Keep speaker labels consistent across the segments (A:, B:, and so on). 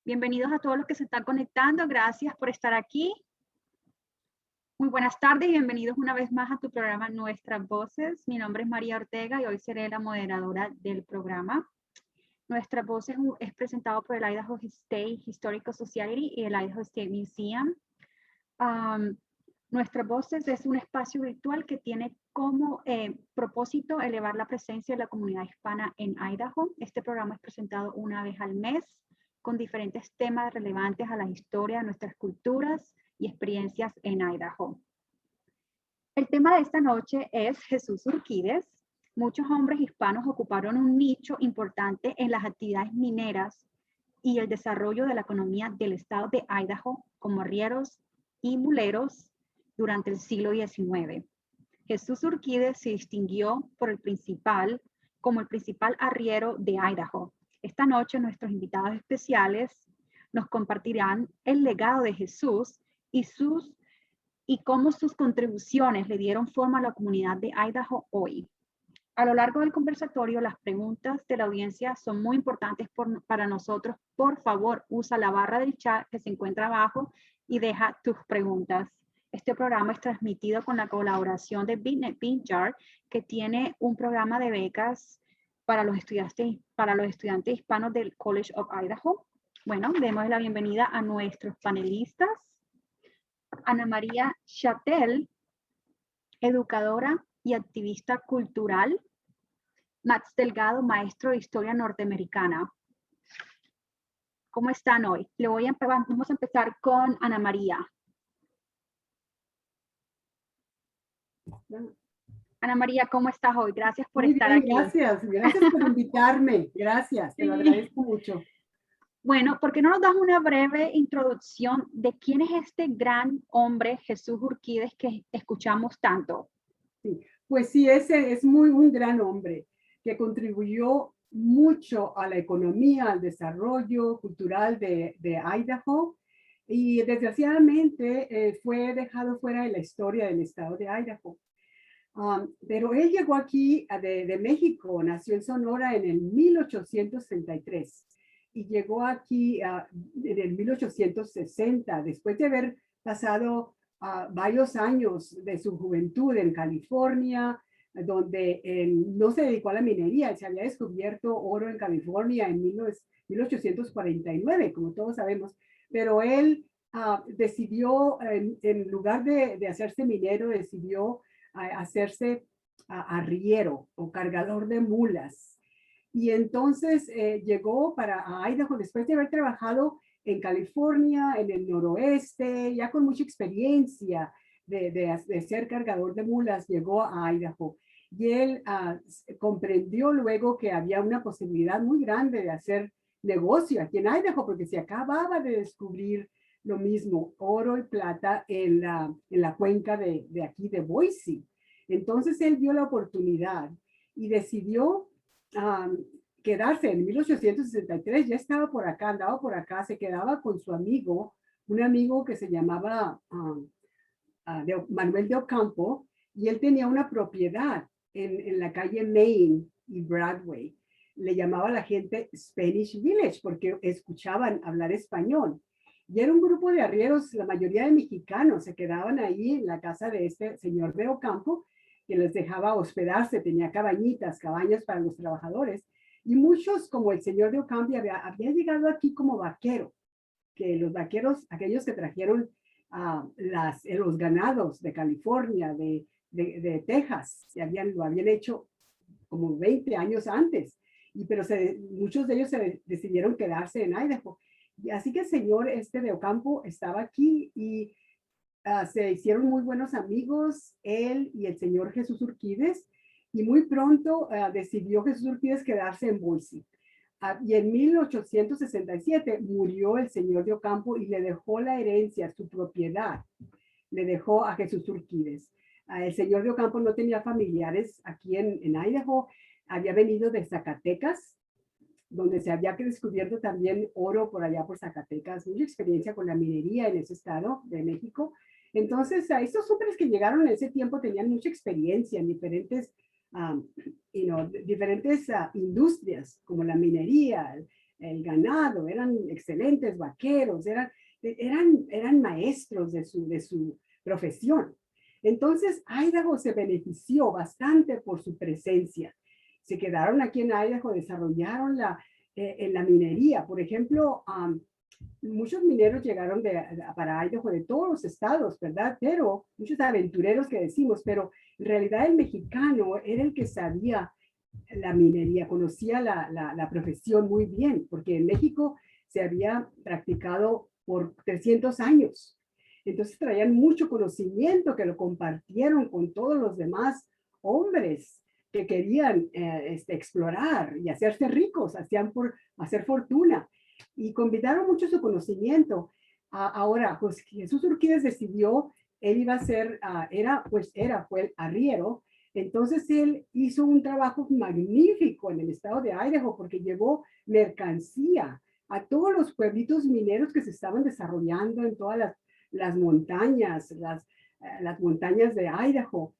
A: Bienvenidos a todos los que se están conectando. Gracias por estar aquí. Muy buenas tardes y bienvenidos una vez más a tu programa Nuestras Voces. Mi nombre es María Ortega y hoy seré la moderadora del programa. Nuestras Voces es presentado por el Idaho State Historical Society y el Idaho State Museum. Nuestras Voces es un espacio virtual que tiene como propósito elevar la presencia de la comunidad hispana en Idaho. Este programa es presentado una vez al mes con diferentes temas relevantes a la historia de nuestras culturas y experiencias en Idaho. El tema de esta noche es Jesús Urquídez. Muchos hombres hispanos ocuparon un nicho importante en las actividades mineras y el desarrollo de la economía del estado de Idaho como arrieros y muleros durante el siglo XIX. Jesús Urquídez se distinguió como el principal arriero de Idaho. Esta noche nuestros invitados especiales nos compartirán el legado de Jesús y cómo sus contribuciones le dieron forma a la comunidad de Idaho hoy. A lo largo del conversatorio, las preguntas de la audiencia son muy importantes para nosotros. Por favor, usa la barra del chat que se encuentra abajo y deja tus preguntas. Este programa es transmitido con la colaboración de BitNet Pinjar, que tiene un programa de becas para los estudiantes hispanos del College of Idaho. Bueno, demos la bienvenida a nuestros panelistas. Ana María Chattel, educadora y activista cultural. Max Delgado, maestro de historia norteamericana. ¿Cómo están hoy? Vamos a empezar con Ana María. Ana María, ¿cómo estás hoy? Gracias por estar aquí.
B: Gracias por invitarme. Gracias, te lo agradezco mucho.
A: Bueno, ¿por qué no nos das una breve introducción de quién es este gran hombre, Jesús Urquídez, que escuchamos tanto?
B: Sí, pues sí, ese es un gran hombre que contribuyó mucho a la economía, al desarrollo cultural de Idaho y desgraciadamente fue dejado fuera de la historia del estado de Idaho. Pero él llegó aquí de México, nació en Sonora en el 1833 y llegó aquí en el 1860, después de haber pasado varios años de su juventud en California, donde no se dedicó a la minería, se había descubierto oro en California en 1849, como todos sabemos, pero él decidió, en lugar de hacerse minero, decidió hacerse arriero o cargador de mulas. Y entonces llegó a Idaho después de haber trabajado en California, en el noroeste, ya con mucha experiencia de ser cargador de mulas, llegó a Idaho. Y él comprendió luego que había una posibilidad muy grande de hacer negocio aquí en Idaho, porque se acababa de descubrir lo mismo, oro y plata en la cuenca de aquí de Boise. Entonces él vio la oportunidad y decidió quedarse en 1863, ya estaba por acá, andaba por acá, se quedaba con su amigo, un amigo que se llamaba Manuel de Ocampo, y él tenía una propiedad en la calle Main y Broadway. Le llamaba a la gente Spanish Village porque escuchaban hablar español. Y era un grupo de arrieros, la mayoría de mexicanos, se quedaban ahí en la casa de este señor de Ocampo, que les dejaba hospedarse, tenía cabañas para los trabajadores. Y muchos, como el señor de Ocampo, había llegado aquí como vaquero, que los vaqueros, aquellos que trajeron los ganados de California, de Texas, lo habían hecho como 20 años antes, pero muchos de ellos se decidieron quedarse en Idaho. Y así que el señor de Ocampo estaba aquí y se hicieron muy buenos amigos, él y el señor Jesús Urquídez, y muy pronto decidió Jesús Urquídez quedarse en Boise. Y en 1867 murió el señor de Ocampo y le dejó la herencia, su propiedad, le dejó a Jesús Urquídez. El señor de Ocampo no tenía familiares aquí en Idaho, había venido de Zacatecas, donde se había descubierto también oro por allá por Zacatecas, mucha experiencia con la minería en ese estado de México. Entonces, estos hombres que llegaron en ese tiempo tenían mucha experiencia en diferentes industrias, como la minería, el ganado, eran excelentes vaqueros, eran maestros de su profesión. Entonces, Idaho se benefició bastante por su presencia. Se quedaron aquí en Idaho, desarrollaron en la minería. Por ejemplo, muchos mineros llegaron para Idaho de todos los estados, ¿verdad? Pero muchos aventureros que decimos, pero en realidad el mexicano era el que sabía la minería, conocía la profesión muy bien, porque en México se había practicado por 300 años. Entonces traían mucho conocimiento que lo compartieron con todos los demás hombres que querían explorar y hacerse ricos, hacían por hacer fortuna y combinaron mucho su conocimiento. Ahora, pues Jesús Urquídez decidió, él iba a ser, fue el arriero. Entonces él hizo un trabajo magnífico en el estado de Idaho porque llevó mercancía a todos los pueblitos mineros que se estaban desarrollando en todas las montañas, las montañas de Idaho.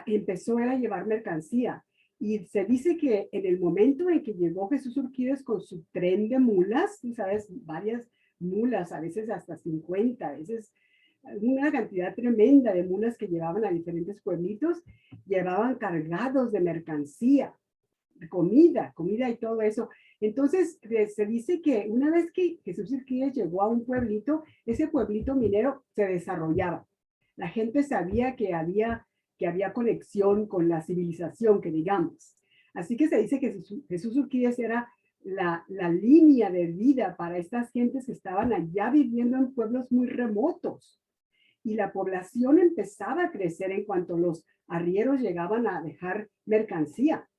B: Empezó él a llevar mercancía. Y se dice que en el momento en que llegó Jesús Urquídez con su tren de mulas, tú sabes, varias mulas, a veces hasta 50, a veces una cantidad tremenda de mulas que llevaban a diferentes pueblitos, llevaban cargados de mercancía, de comida y todo eso. Entonces, se dice que una vez que Jesús Urquídez llegó a un pueblito, ese pueblito minero se desarrollaba. La gente sabía que había conexión con la civilización, que digamos. Así que se dice que Jesús Urquídez era la línea de vida para estas gentes que estaban allá viviendo en pueblos muy remotos. Y la población empezaba a crecer en cuanto los arrieros llegaban a dejar mercancía.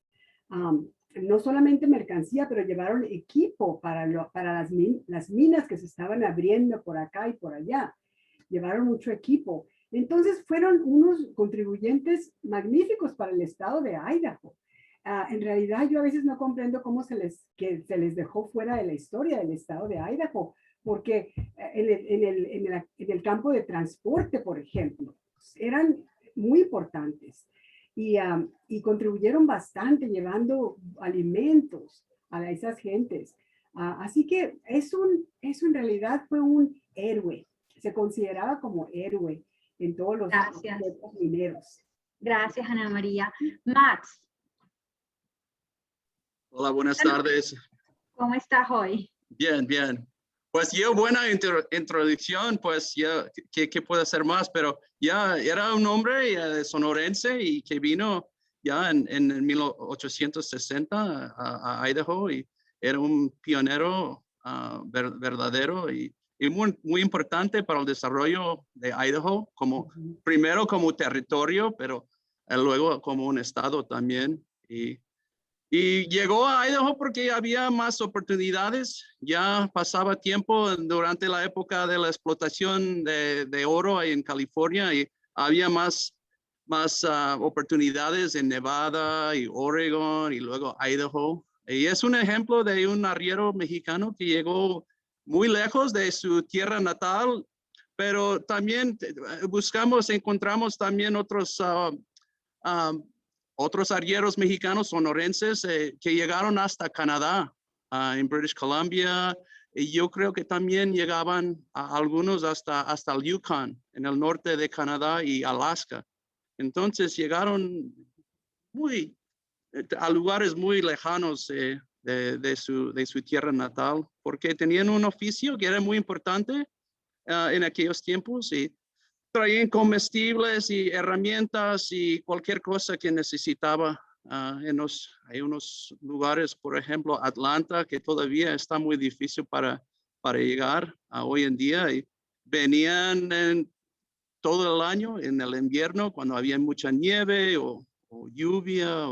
B: No solamente mercancía, pero llevaron equipo para las minas que se estaban abriendo por acá y por allá. Llevaron mucho equipo. Entonces fueron unos contribuyentes magníficos para el estado de Idaho. En realidad yo a veces no comprendo cómo se les dejó fuera de la historia del estado de Idaho, porque en el campo de transporte, por ejemplo, eran muy importantes y contribuyeron bastante llevando alimentos a esas gentes. Así que eso en realidad fue un héroe, se consideraba como héroe en todos los mineros.
A: Gracias, Ana María. Max.
C: Hola, buenas tardes.
A: ¿Cómo estás hoy?
C: Bien, bien. Pues yo, buena introducción, pues ya, ¿qué puedo hacer más? Pero ya era un hombre sonorense y que vino ya en 1860 a Idaho y era un pionero verdadero y muy importante para el desarrollo de Idaho, primero como territorio, pero luego como un estado también. Y llegó a Idaho porque había más oportunidades. Ya pasaba tiempo durante la época de la explotación de oro en California y había más oportunidades en Nevada y Oregon y luego Idaho. Y es un ejemplo de un arriero mexicano que llegó muy lejos de su tierra natal, pero también encontramos también otros arrieros mexicanos sonorenses que llegaron hasta Canadá, en British Columbia, y yo creo que también llegaban algunos hasta el Yukon, en el norte de Canadá y Alaska. Entonces llegaron a lugares muy lejanos de su tierra natal, porque tenían un oficio que era muy importante en aquellos tiempos y traían comestibles y herramientas y cualquier cosa que necesitaba. Hay unos lugares, por ejemplo, Atlanta, que todavía está muy difícil para llegar hoy en día. Y venían todo el año, en el invierno, cuando había mucha nieve o lluvia.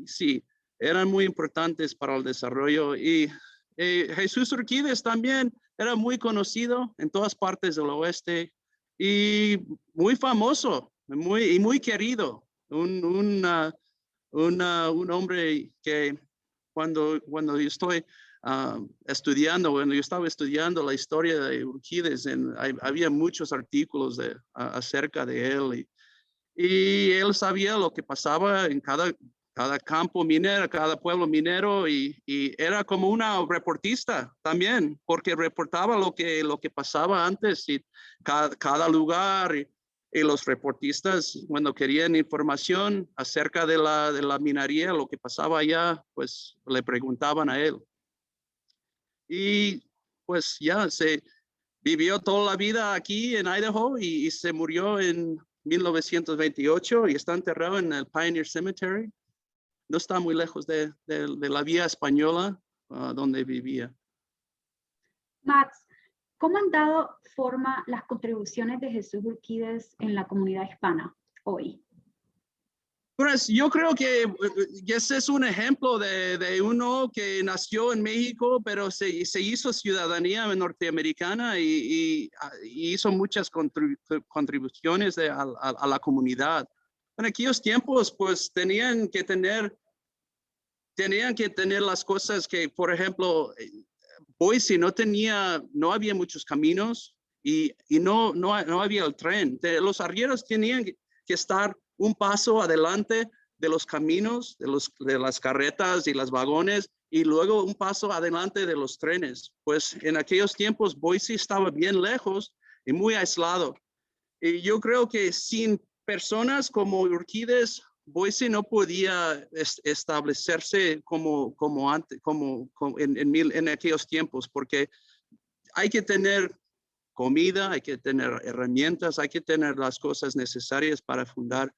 C: Sí, eran muy importantes para el desarrollo. Y Jesús Urquídez también era muy conocido en todas partes del oeste y muy famoso y muy querido. Un hombre que cuando yo estaba estudiando la historia de Urquídez, había muchos artículos acerca de él y él sabía lo que pasaba en cada campo minero, cada pueblo minero y era como una reportista también, porque reportaba lo que pasaba antes y cada lugar y los reportistas cuando querían información acerca de la minería, lo que pasaba allá, pues le preguntaban a él. Y pues ya se vivió toda la vida aquí en Idaho y se murió en 1928 y está enterrado en el Pioneer Cemetery. No está muy lejos de la vía española donde vivía.
A: Max, ¿cómo han dado forma las contribuciones de Jesús Urquídez en la comunidad hispana hoy?
C: Pues yo creo que ese es un ejemplo de uno que nació en México, pero se hizo ciudadanía norteamericana y hizo muchas contribuciones a la comunidad. En aquellos tiempos, pues tenían que tener las cosas que, por ejemplo, Boise no había muchos caminos y no había el tren. Los arrieros tenían que estar un paso adelante de los caminos, de las carretas y los vagones, y luego un paso adelante de los trenes. Pues en aquellos tiempos Boise estaba bien lejos y muy aislado. Y yo creo que sin personas como Urquídez, Boise no podía establecerse como antes, en aquellos tiempos, porque hay que tener comida, hay que tener herramientas, hay que tener las cosas necesarias para fundar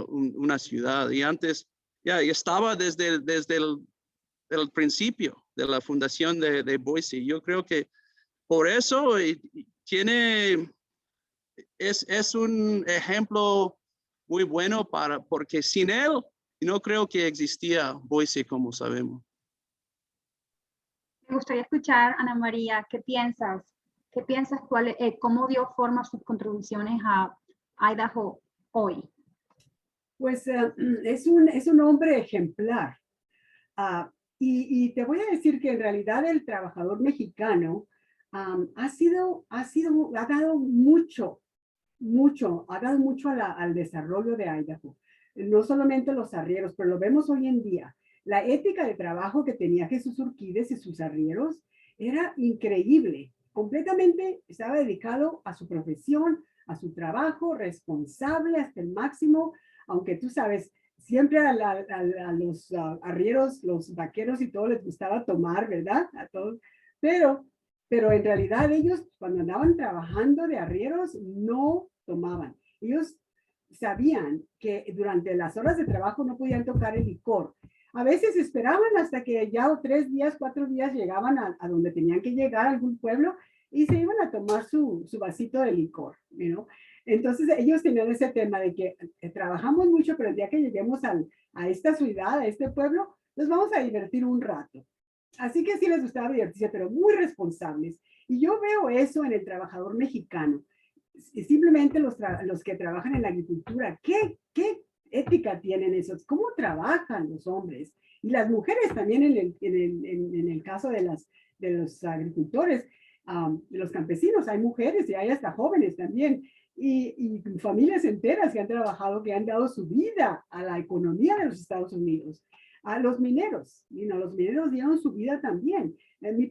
C: una ciudad. Y antes ya estaba desde el principio de la fundación de Boise. Yo creo que por eso es un ejemplo muy bueno porque sin él no creo que existía Boise como sabemos.
A: Me gustaría escuchar, Ana María, ¿qué piensas? ¿Qué piensas cómo dio forma sus contribuciones a Idaho hoy?
B: Pues es un hombre ejemplar. Y te voy a decir que en realidad el trabajador mexicano ha dado mucho al desarrollo de Idaho. No solamente los arrieros, pero lo vemos hoy en día. La ética de trabajo que tenía Jesús Urquídez y sus arrieros era increíble. Completamente estaba dedicado a su profesión, a su trabajo, responsable hasta el máximo, aunque tú sabes, siempre a los arrieros, los vaqueros y todo les gustaba tomar, ¿verdad? A todos. Pero en realidad ellos cuando andaban trabajando de arrieros no tomaban. Ellos sabían que durante las horas de trabajo no podían tocar el licor. A veces esperaban hasta que ya 3 días, 4 días llegaban a donde tenían que llegar a algún pueblo y se iban a tomar su vasito de licor, ¿no? Entonces ellos tenían ese tema de que trabajamos mucho, pero el día que lleguemos a esta ciudad, a este pueblo, nos vamos a divertir un rato. Así que sí les gustaba divertirse, pero muy responsables. Y yo veo eso en el trabajador mexicano. Simplemente los que trabajan en la agricultura, ¿qué ética tienen esos? ¿Cómo trabajan los hombres? Y las mujeres también en el caso de los agricultores, de los campesinos, hay mujeres y hay hasta jóvenes también. Y familias enteras que han trabajado, que han dado su vida a la economía de los Estados Unidos. A los mineros, los mineros dieron su vida también.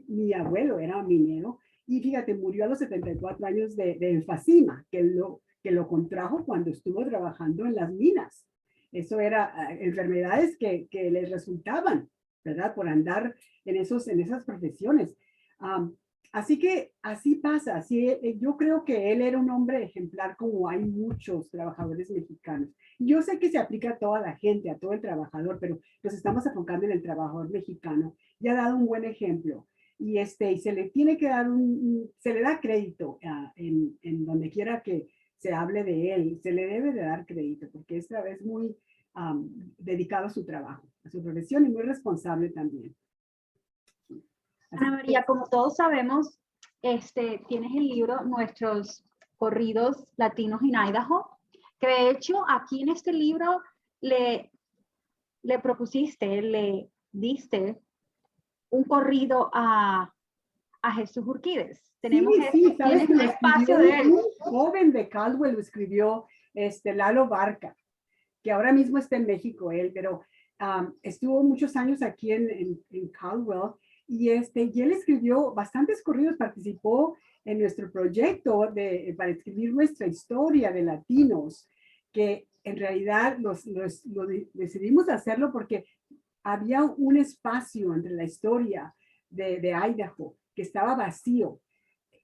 B: Mi abuelo era minero y fíjate, murió a los 74 años de enfisema, que lo contrajo cuando estuvo trabajando en las minas. Eso era enfermedades que les resultaban, ¿verdad? Por andar en esas profesiones. Así que así pasa. Yo creo que él era un hombre ejemplar como hay muchos trabajadores mexicanos. Yo sé que se aplica a toda la gente, a todo el trabajador, pero nos estamos enfocando en el trabajador mexicano. Y ha dado un buen ejemplo. Y se le tiene que dar se le da crédito en donde quiera que se hable de él. Se le debe de dar crédito porque es muy dedicado a su trabajo, a su profesión y muy responsable también.
A: Ana María, como todos sabemos, tienes el libro Nuestros corridos latinos en Idaho, que de hecho aquí en este libro le diste un corrido a Jesús Urquídez.
B: Tenemos sabes que
A: un espacio de él.
B: Un joven de Caldwell lo escribió Lalo Barca, que ahora mismo está en México él, pero estuvo muchos años aquí en Caldwell y él escribió bastantes corridos, participó en nuestro proyecto para escribir nuestra historia de latinos, que en realidad decidimos hacerlo porque había un espacio entre la historia de Idaho que estaba vacío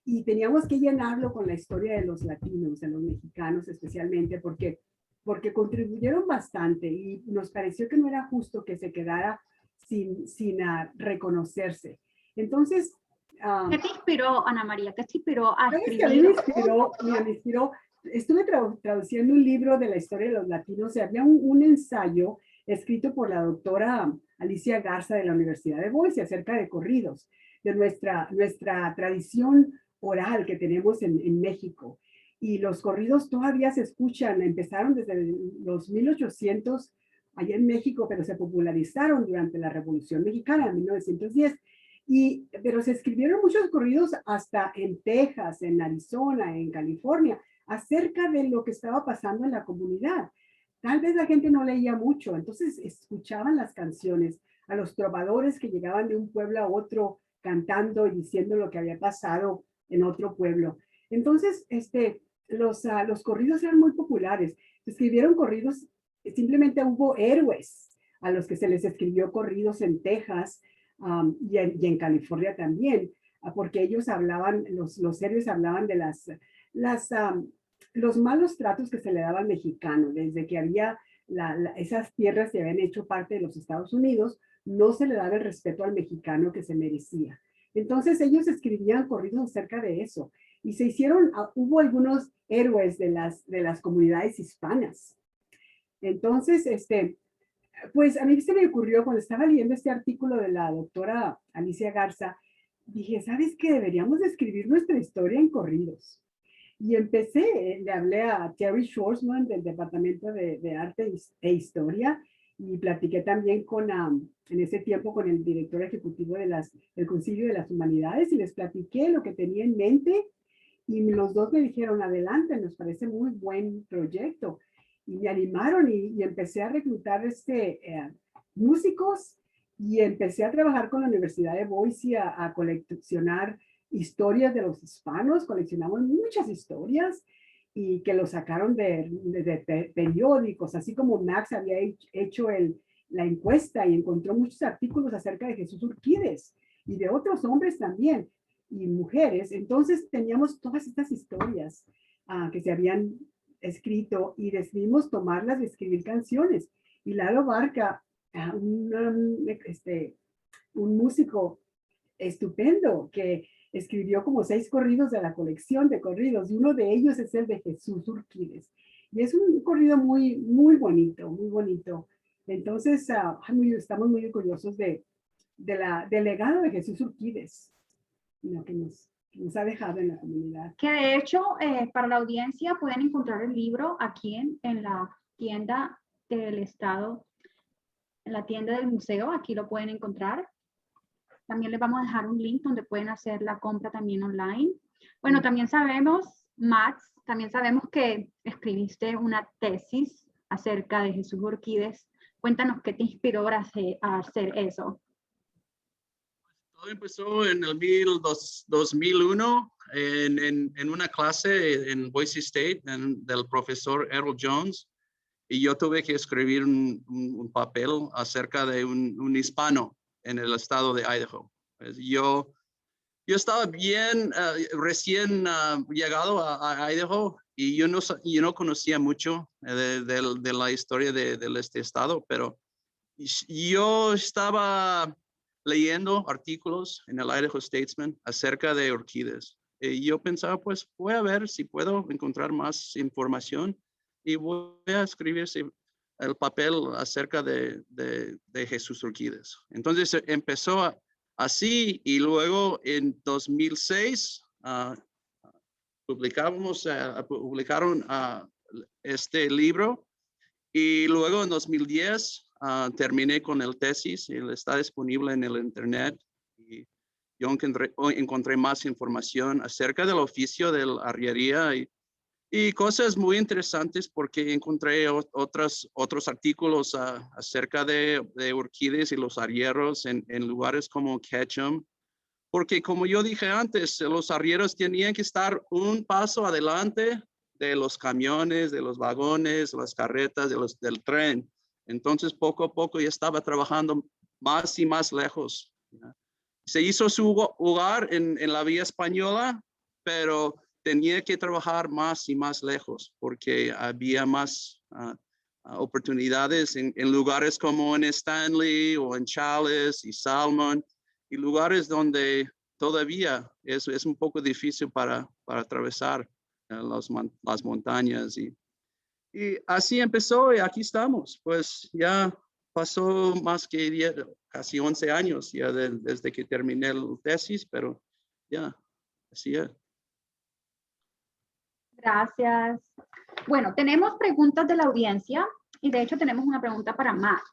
B: y teníamos que llenarlo con la historia de los latinos, de los mexicanos especialmente, porque contribuyeron bastante y nos pareció que no era justo que se quedara sin reconocerse. Entonces,
A: ¿qué te inspiró, Ana María? ¿Qué te inspiró a
B: ¿sabes que a mí
A: escribir?
B: me inspiró? Estuve traduciendo un libro de la historia de los latinos y había un ensayo escrito por la doctora Alicia Garza de la Universidad de Boise acerca de corridos, de nuestra tradición oral que tenemos en México. Y los corridos todavía se escuchan, empezaron desde los 1800 allá en México, pero se popularizaron durante la Revolución Mexicana en 1910. Pero se escribieron muchos corridos hasta en Texas, en Arizona, en California, acerca de lo que estaba pasando en la comunidad. Tal vez la gente no leía mucho, entonces escuchaban las canciones, a los trovadores que llegaban de un pueblo a otro cantando y diciendo lo que había pasado en otro pueblo. Entonces, los corridos eran muy populares. Se escribieron corridos, simplemente hubo héroes a los que se les escribió corridos en Texas, y en California también, porque ellos hablaban, los héroes hablaban de los malos tratos que se le daba al mexicano, desde que había esas tierras que habían hecho parte de los Estados Unidos, no se le daba el respeto al mexicano que se merecía. Entonces ellos escribían corridos acerca de eso y se hicieron, hubo algunos héroes de las comunidades hispanas. Entonces, pues a mí se me ocurrió cuando estaba leyendo este artículo de la doctora Alicia Garza, dije, ¿sabes qué? Deberíamos de escribir nuestra historia en corridos. Y empecé, le hablé a Terry Schwarzman del Departamento de Arte e Historia y platiqué también en ese tiempo con el director ejecutivo del Concilio de las Humanidades y les platiqué lo que tenía en mente y los dos me dijeron, adelante, nos parece muy buen proyecto. Y me animaron y empecé a reclutar músicos y empecé a trabajar con la Universidad de Boise a coleccionar historias de los hispanos. Coleccionamos muchas historias y que lo sacaron de periódicos, así como Max había hecho la encuesta y encontró muchos artículos acerca de Jesús Urquídez y de otros hombres también y mujeres. Entonces teníamos todas estas historias que se habían escrito y decidimos tomarlas y escribir canciones. Y Lalo Barca, un músico estupendo que escribió como 6 corridos de la colección de corridos y uno de ellos es el de Jesús Urquídez. Y es un corrido muy, muy bonito, muy bonito. Entonces, estamos muy orgullosos del legado de Jesús Urquídez, lo que nos ha dejado en la comunidad.
A: Que de hecho, para la audiencia pueden encontrar el libro aquí en la tienda del estado, en la tienda del museo, aquí lo pueden encontrar. También les vamos a dejar un link donde pueden hacer la compra también online. Bueno, también sabemos, Max, también sabemos que escribiste una tesis acerca de Jesús Urquídez. Cuéntanos qué te inspiró a hacer eso.
C: Todo empezó en el 2001 en una clase en Boise State del profesor Errol Jones y yo tuve que escribir un papel acerca de un hispano en el estado de Idaho. Pues yo estaba bien recién llegado a Idaho y yo no conocía mucho de la historia de este estado, pero yo estaba leyendo artículos en el Idaho Statesman acerca de Urquídez. Y yo pensaba, pues voy a ver si puedo encontrar más información y voy a escribir el papel acerca de Jesús Urquídez. Entonces empezó así y luego en 2006 publicaron este libro y luego en 2010 terminé con el tesis y está disponible en el internet y yo encontré más información acerca del oficio de la arriería y Y cosas muy interesantes porque encontré otros artículos acerca de orquídeas y los arrieros en lugares como Ketchum. Porque como yo dije antes, los arrieros tenían que estar un paso adelante de los camiones, de los vagones, las carretas, del tren. Entonces, poco a poco ya estaba trabajando más y más lejos. Se hizo su hogar en la Vía Española, pero tenía que trabajar más y más lejos porque había más oportunidades en lugares como en Stanley o en Challis y Salmon y lugares donde todavía es un poco difícil para atravesar las montañas. Y así empezó y aquí estamos. Pues ya pasó más que casi 11 años ya desde que terminé la tesis, pero ya, así es.
A: Gracias. Bueno, tenemos preguntas de la audiencia y de hecho tenemos una pregunta para Max.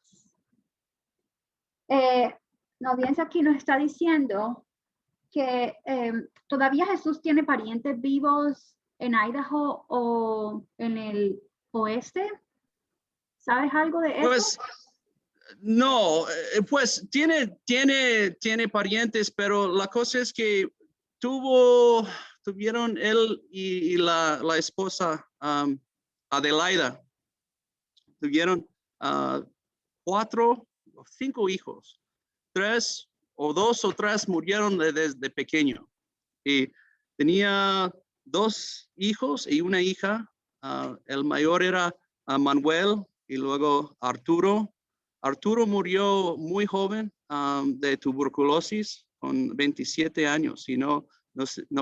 A: La audiencia aquí nos está diciendo que todavía Jesús tiene parientes vivos en Idaho o en el oeste. ¿Sabes algo de eso?
C: Pues no, pues tiene parientes, pero la cosa es que tuvieron él y la esposa Adelaida, tuvieron 4 o 5 hijos. 2 o 3 murieron desde pequeño. Y tenía 2 hijos y una hija. El mayor era Manuel y luego Arturo. Arturo murió muy joven de tuberculosis con 27 años y no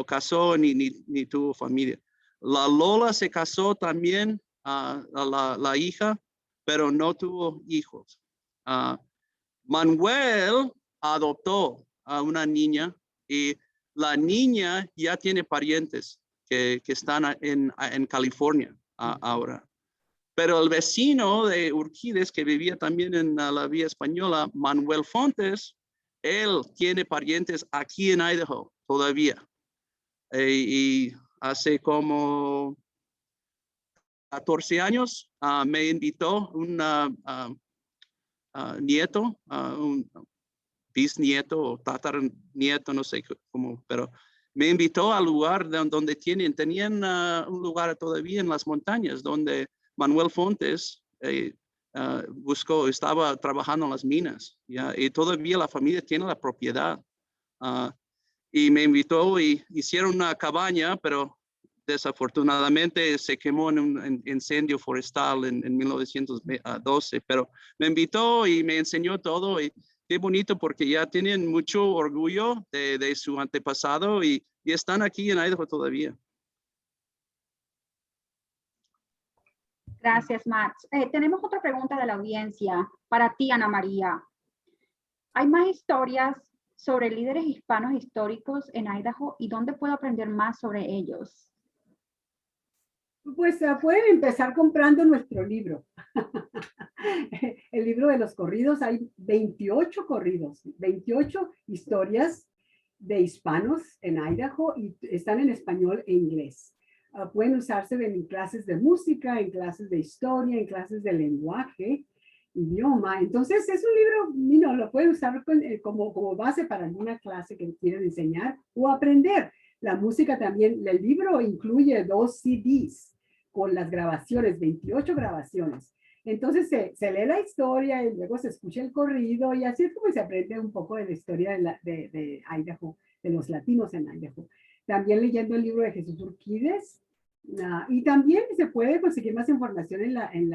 C: casó ni tuvo familia. La Lola se casó también, la hija, pero no tuvo hijos. Manuel adoptó a una niña y la niña ya tiene parientes que están en California ahora. Pero el vecino de Urquídez que vivía también en la Vía Española, Manuel Fontes, él tiene parientes aquí en Idaho todavía. Y hace como 14 años me invitó un nieto, un bisnieto o tataranieto, no sé cómo, pero me invitó al lugar donde tenían un lugar todavía en las montañas donde Manuel Fontes estaba trabajando en las minas, ¿ya? Y todavía la familia tiene la propiedad. Y me invitó y hicieron una cabaña, pero desafortunadamente se quemó en un incendio forestal en 1912, pero me invitó y me enseñó todo y qué bonito porque ya tienen mucho orgullo de su antepasado y están aquí en Idaho todavía.
A: Gracias, Max. Tenemos otra pregunta de la audiencia para ti, Ana María. ¿Hay más historias sobre líderes hispanos históricos en Idaho y dónde puedo aprender más sobre ellos?
B: Pues pueden empezar comprando nuestro libro. El libro de los corridos, hay 28 corridos, 28 historias de hispanos en Idaho y están en español e inglés. Pueden usarse en clases de música, en clases de historia, en clases de lenguaje, idioma. Entonces es un libro, lo pueden usar como base para alguna clase que quieren enseñar o aprender. La música también, el libro incluye 2 CDs con las grabaciones, 28 grabaciones. Entonces se lee la historia y luego se escucha el corrido y así es como se aprende un poco de la historia de Idaho, de los latinos en Idaho. También leyendo el libro de Jesús Urquídez. Y también se puede conseguir más información en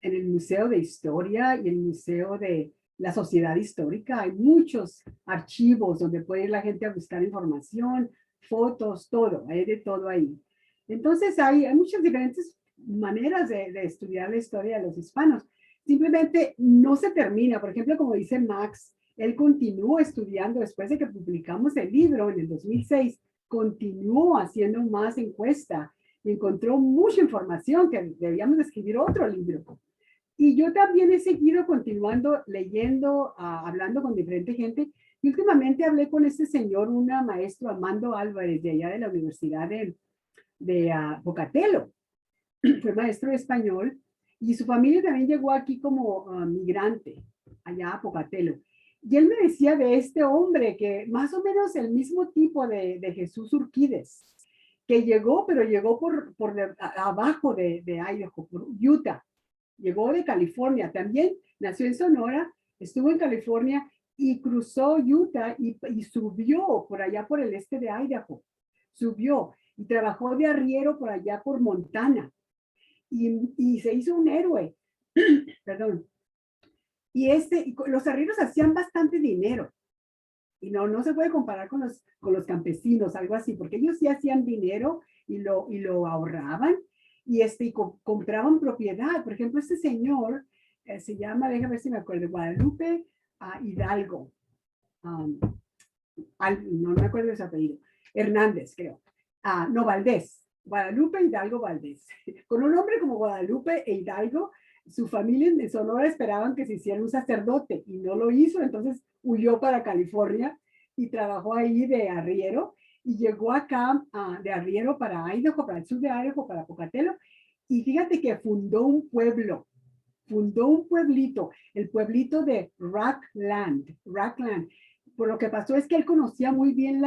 B: el Museo de Historia y el Museo de la Sociedad Histórica. Hay muchos archivos donde puede ir la gente a buscar información, fotos, todo, hay de todo ahí. Entonces hay muchas diferentes maneras de estudiar la historia de los hispanos. Simplemente no se termina. Por ejemplo, como dice Max, él continuó estudiando después de que publicamos el libro en el 2006, continuó haciendo más encuesta y encontró mucha información que debíamos escribir otro libro. Y yo también he seguido continuando leyendo, hablando con diferente gente. Y últimamente hablé con este señor, un maestro, Armando Álvarez, de allá de la Universidad Pocatello. Fue maestro de español y su familia también llegó aquí como migrante allá a Pocatello. Y él me decía de este hombre que más o menos el mismo tipo de Jesús Urquídez, que llegó, pero llegó por abajo de Idaho, por Utah. Llegó de California, también nació en Sonora, estuvo en California y cruzó Utah y subió por allá por el este de Idaho. Subió y trabajó de arriero por allá por Montana. Y se hizo un héroe. Perdón. Y los arrieros hacían bastante dinero. Y no se puede comparar con los campesinos, algo así, porque ellos sí hacían dinero y lo ahorraban y compraban propiedad. Por ejemplo, este señor se llama, déjame ver si me acuerdo, Guadalupe Hidalgo. No me acuerdo de su apellido. Hernández, creo. No, Valdés. Guadalupe Hidalgo Valdés. Con un nombre como Guadalupe e Hidalgo, su familia en Sonora esperaban que se hiciera un sacerdote y no lo hizo, entonces huyó para California y trabajó ahí de arriero y llegó acá de arriero para Idaho, para el sur de Idaho, para Pocatello, y fíjate que fundó un pueblito, el pueblito de Rockland. Por lo que pasó es que él conocía muy bien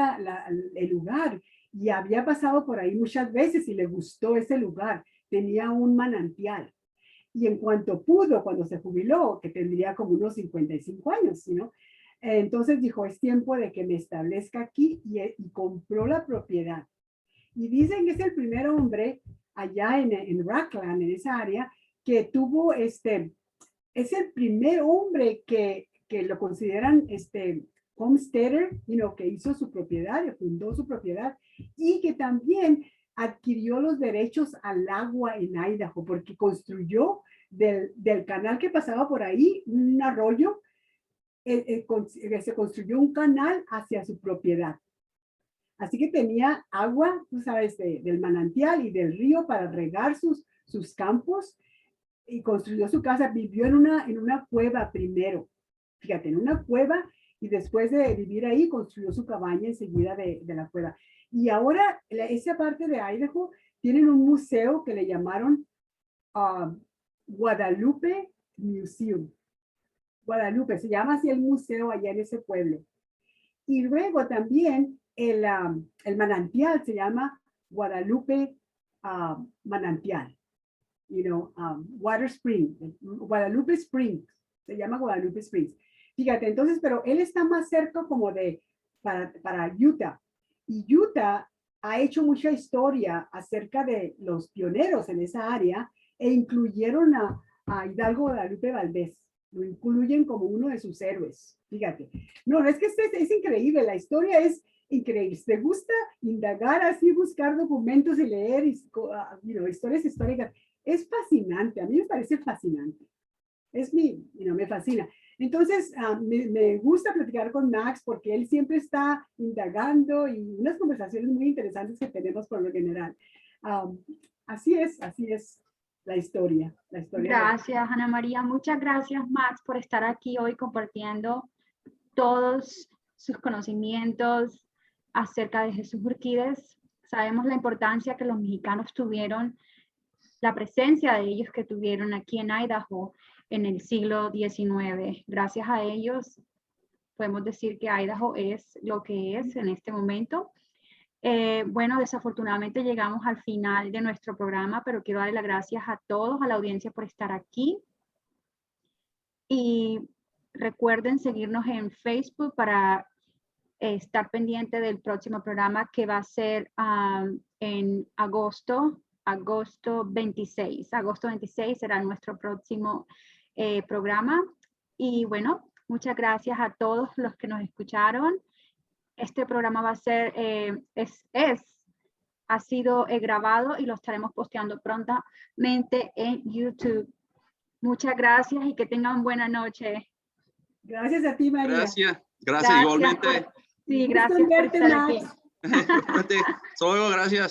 B: el lugar y había pasado por ahí muchas veces y le gustó ese lugar, tenía un manantial. Y en cuanto pudo, cuando se jubiló, que tendría como unos 55 años, ¿no? Entonces dijo, es tiempo de que me establezca aquí y compró la propiedad. Y dicen que es el primer hombre allá en Rockland, en esa área, que tuvo es el primer hombre que lo consideran homesteader, que hizo su propiedad, fundó su propiedad y que también adquirió los derechos al agua en Idaho porque construyó del canal que pasaba por ahí, un arroyo, se construyó un canal hacia su propiedad. Así que tenía agua, tú sabes, del manantial y del río para regar sus campos y construyó su casa. Vivió en una cueva primero, fíjate, en una cueva y después de vivir ahí construyó su cabaña enseguida de la cueva. Y ahora, esa parte de Idaho, tienen un museo que le llamaron Guadalupe Museum. Guadalupe, se llama así el museo allá en ese pueblo. Y luego también el manantial se llama Guadalupe Manantial. Water Spring, Guadalupe Springs, se llama Guadalupe Springs. Fíjate, entonces, pero él está más cerca como para Utah. Y Utah ha hecho mucha historia acerca de los pioneros en esa área e incluyeron a Hidalgo Guadalupe Valdés. Lo incluyen como uno de sus héroes. Fíjate. No, es que es increíble. La historia es increíble. ¿Te gusta indagar así, buscar documentos y leer historias históricas? Es fascinante. A mí me parece fascinante. Me fascina. Entonces, me gusta platicar con Max porque él siempre está indagando y unas conversaciones muy interesantes que tenemos por lo general. Así es la historia.
A: Gracias, Ana María. Muchas gracias, Max, por estar aquí hoy compartiendo todos sus conocimientos acerca de Jesús Urquídez. Sabemos la importancia que los mexicanos tuvieron, la presencia de ellos que tuvieron aquí en Idaho en el siglo XIX. Gracias a ellos podemos decir que Idaho es lo que es en este momento. Bueno, desafortunadamente llegamos al final de nuestro programa, pero quiero darle las gracias a todos, a la audiencia por estar aquí. Y recuerden seguirnos en Facebook para estar pendiente del próximo programa que va a ser en agosto 26. Agosto 26 será nuestro próximo programa. Y bueno, muchas gracias a todos los que nos escucharon. Este programa va a ser, ha sido grabado y lo estaremos posteando prontamente en YouTube. Muchas gracias y que tengan buena noche.
B: Gracias a ti, María.
C: Gracias igualmente.
A: Sí, gracias por estar aquí.
C: Solo gracias.